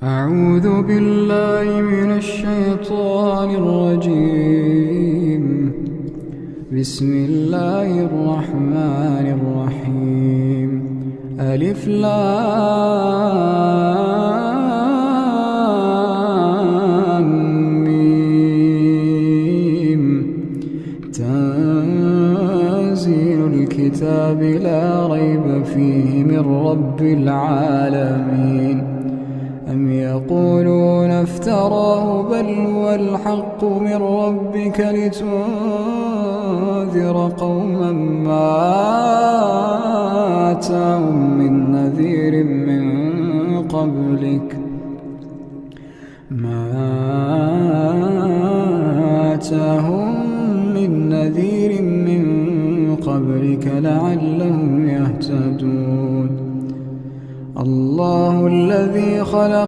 أعوذ بالله من الشيطان الرجيم. بسم الله الرحمن الرحيم. ألف لام ميم. تنزيل الكتاب لا ريب فيه من رب العالمين. أم يقولون افتراه بل هو الحق من ربك لتنذر قوما ما آتاهم من نذير من قبلك لعلهم يهتدون. الله الذي خلق